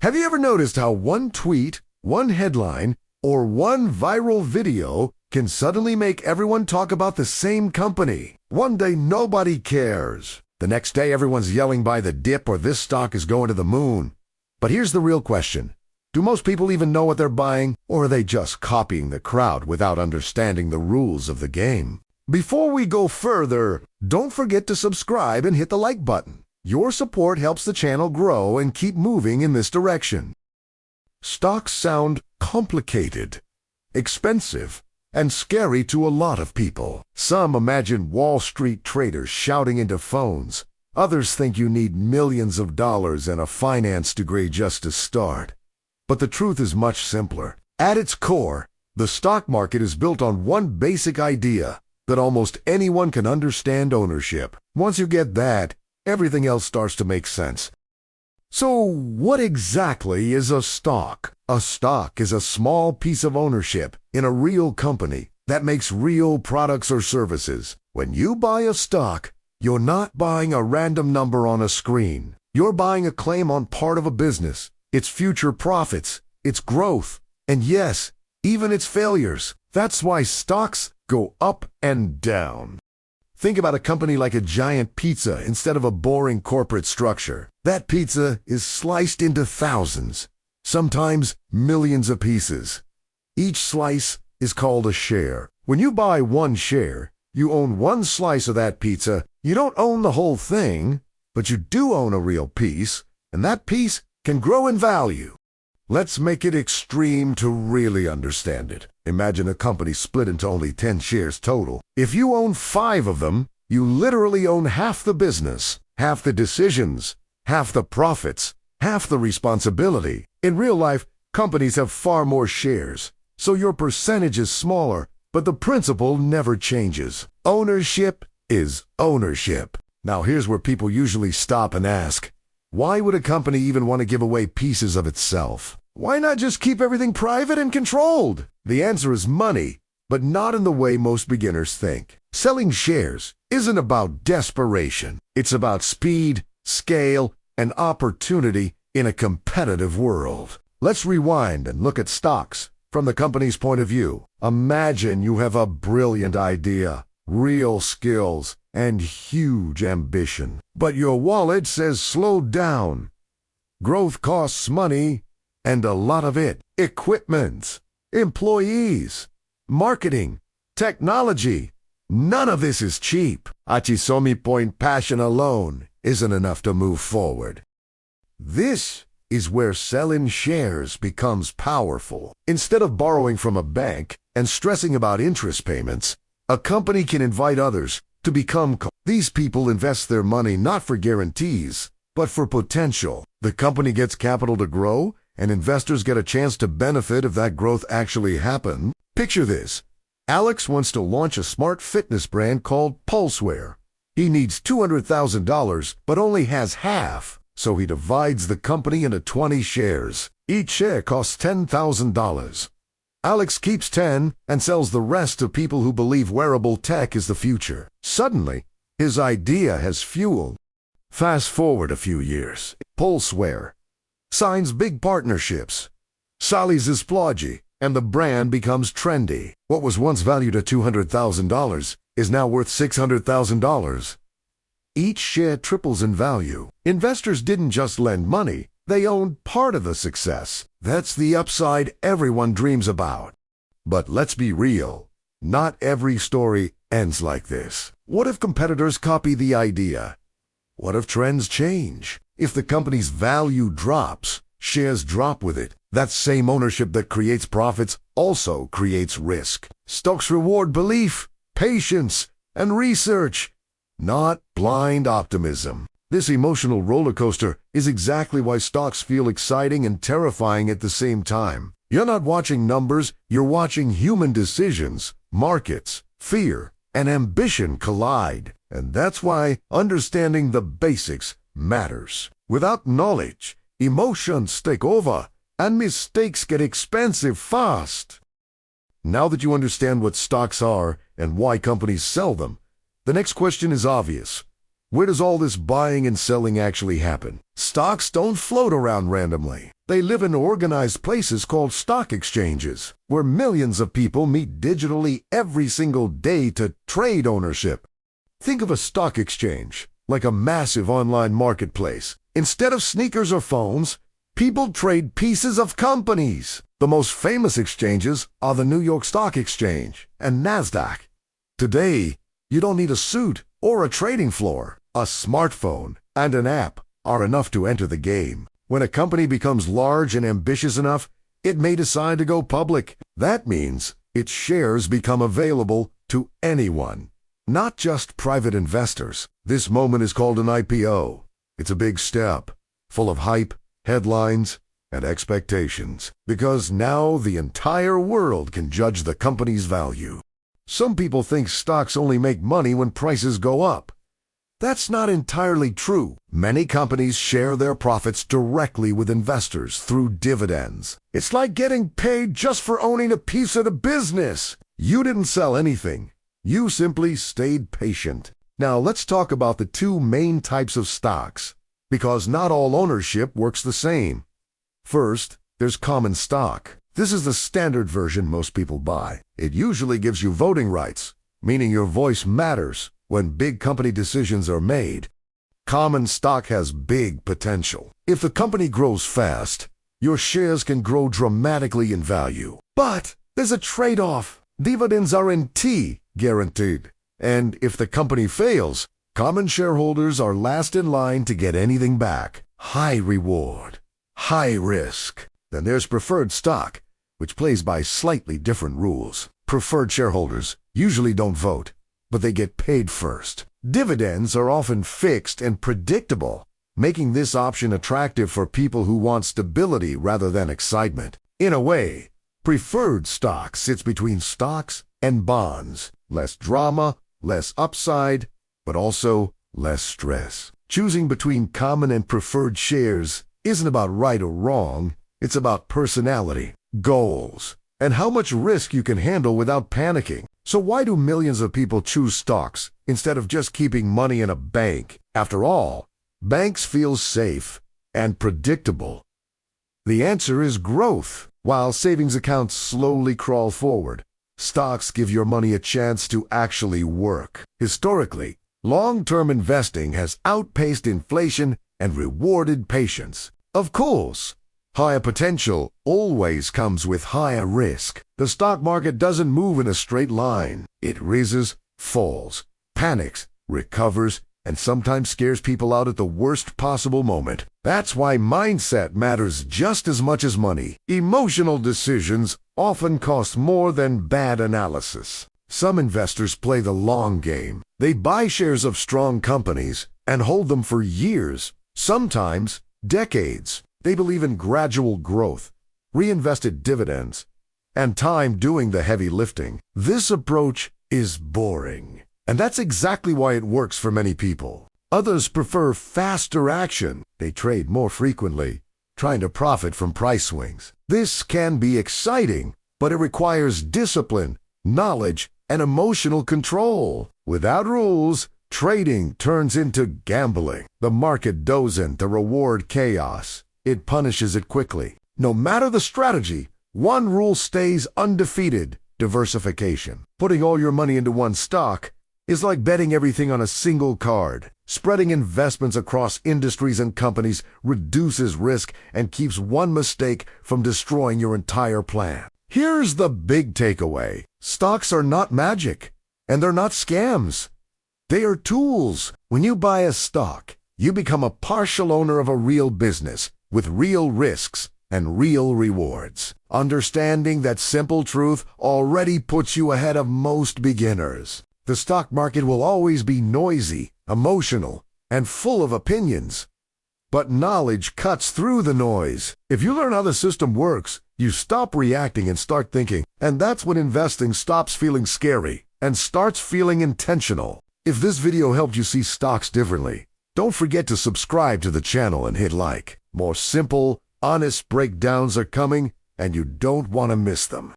Have you ever noticed how one tweet, one headline, or one viral video can suddenly make everyone talk about the same company? One day nobody cares. The next day everyone's yelling by the dip or this stock is going to the moon. But here's the real question. Do most people even know what they're buying, or are they just copying the crowd without understanding the rules of the game? Before we go further, don't forget to subscribe and hit the like button. Your support helps the channel grow and keep moving in this direction. Stocks sound complicated, expensive, and scary to a lot of people. Some imagine Wall Street traders shouting into phones. Others think you need millions of dollars and a finance degree just to start. But the truth is much simpler. At its core, the stock market is built on one basic idea, that almost anyone can understand ownership. Once you get that, everything else starts to make sense. So what exactly is a stock? A stock is a small piece of ownership in a real company that makes real products or services. When you buy a stock, you're not buying a random number on a screen. You're buying a claim on part of a business, its future profits, its growth, and yes, even its failures. That's why stocks go up and down. Think about a company like a giant pizza instead of a boring corporate structure. That pizza is sliced into thousands, sometimes millions of pieces. Each slice is called a share. When you buy one share, you own one slice of that pizza. You don't own the whole thing, but you do own a real piece, and that piece can grow in value. Let's make it extreme to really understand it. Imagine a company split into only 10 shares total. If you own 5 of them, you literally own half the business, half the decisions, half the profits, half the responsibility. In real life, companies have far more shares, so your percentage is smaller, but the principle never changes. Ownership is ownership. Now here's where people usually stop and ask, why would a company even want to give away pieces of itself? Why not just keep everything private and controlled? The answer is money, but not in the way most beginners think. Selling shares isn't about desperation. It's about speed, scale, and opportunity in a competitive world. Let's rewind and look at stocks from the company's point of view. Imagine you have a brilliant idea, real skills, and huge ambition. But your wallet says slow down. Growth costs money, and a lot of it. Equipment, employees, marketing, technology. None of this is cheap. Achisomi point passion alone isn't enough to move forward. This is where selling shares becomes powerful. Instead of borrowing from a bank and stressing about interest payments, a company can invite others to become. These people invest their money not for guarantees, but for potential. The company gets capital to grow, and investors get a chance to benefit if that growth actually happens. Picture this. Alex wants to launch a smart fitness brand called Pulseware. He needs $200,000, but only has half, so he divides the company into 20 shares. Each share costs $10,000. Alex keeps 10 and sells the rest to people who believe wearable tech is the future. Suddenly, his idea has fuel. Fast forward a few years. Pulseware signs big partnerships. Sally's is splodgy, and the brand becomes trendy. What was once valued at $200,000 is now worth $600,000. Each share triples in value. Investors didn't just lend money, they owned part of the success. That's the upside everyone dreams about. But let's be real. Not every story ends like this. What if competitors copy the idea? What if trends change? If the company's value drops, shares drop with it. That same ownership that creates profits also creates risk. Stocks reward belief, patience, and research, not blind optimism. This emotional roller coaster is exactly why stocks feel exciting and terrifying at the same time. You're not watching numbers, you're watching human decisions, markets, fear, and ambition collide. And that's why understanding the basics matters. Without knowledge, emotions take over, and mistakes get expensive fast. Now that you understand what stocks are and why companies sell them, the next question is obvious. Where does all this buying and selling actually happen? Stocks don't float around randomly. They live in organized places called stock exchanges, where millions of people meet digitally every single day to trade ownership. Think of a stock exchange like a massive online marketplace. Instead of sneakers or phones, people trade pieces of companies. The most famous exchanges are the New York Stock Exchange and NASDAQ. Today, you don't need a suit or a trading floor. A smartphone and an app are enough to enter the game. When a company becomes large and ambitious enough, it may decide to go public. That means its shares become available to anyone, not just private investors. This moment is called an IPO. It's a big step, full of hype, headlines, and expectations, because now the entire world can judge the company's value. Some people think stocks only make money when prices go up. That's not entirely true. Many companies share their profits directly with investors through dividends. It's like getting paid just for owning a piece of the business. You didn't sell anything. You simply stayed patient. Now let's talk about the two main types of stocks, because not all ownership works the same. First, there's common stock. This is the standard version most people buy. It usually gives you voting rights, meaning your voice matters when big company decisions are made. Common stock has big potential. If the company grows fast, your shares can grow dramatically in value. But there's a trade-off. Dividends are guaranteed. And if the company fails, common shareholders are last in line to get anything back. High reward, high risk. Then there's preferred stock, which plays by slightly different rules. Preferred shareholders usually don't vote, but they get paid first. Dividends are often fixed and predictable, making this option attractive for people who want stability rather than excitement. In a way, preferred stock sits between stocks and bonds. Less drama, less upside, but also less stress. Choosing between common and preferred shares isn't about right or wrong. It's about personality, goals, and how much risk you can handle without panicking. So why do millions of people choose stocks instead of just keeping money in a bank? After all, banks feel safe and predictable. The answer is growth. While savings accounts slowly crawl forward, stocks give your money a chance to actually work. Historically, long-term investing has outpaced inflation and rewarded patience. Of course, higher potential always comes with higher risk. The stock market doesn't move in a straight line. It rises, falls, panics, recovers, and sometimes scares people out at the worst possible moment. That's why mindset matters just as much as money. Emotional decisions often cost more than bad analysis. Some investors play the long game. They buy shares of strong companies and hold them for years, sometimes decades. They believe in gradual growth, reinvested dividends, and time doing the heavy lifting. This approach is boring, and that's exactly why it works for many people. Others prefer faster action. They trade more frequently, trying to profit from price swings. This can be exciting, but it requires discipline, knowledge, and emotional control. Without rules, trading turns into gambling. The market doesn't reward chaos. It punishes it quickly. No matter the strategy, one rule stays undefeated: diversification. Putting all your money into one stock is like betting everything on a single card. Spreading investments across industries and companies reduces risk and keeps one mistake from destroying your entire plan. Here's the big takeaway. Stocks are not magic, and they're not scams. They are tools. When you buy a stock, you become a partial owner of a real business with real risks and real rewards. Understanding that simple truth already puts you ahead of most beginners. The stock market will always be noisy, emotional, and full of opinions. But knowledge cuts through the noise. If you learn how the system works, you stop reacting and start thinking. And that's when investing stops feeling scary and starts feeling intentional. If this video helped you see stocks differently, don't forget to subscribe to the channel and hit like. More simple, honest breakdowns are coming, and you don't want to miss them.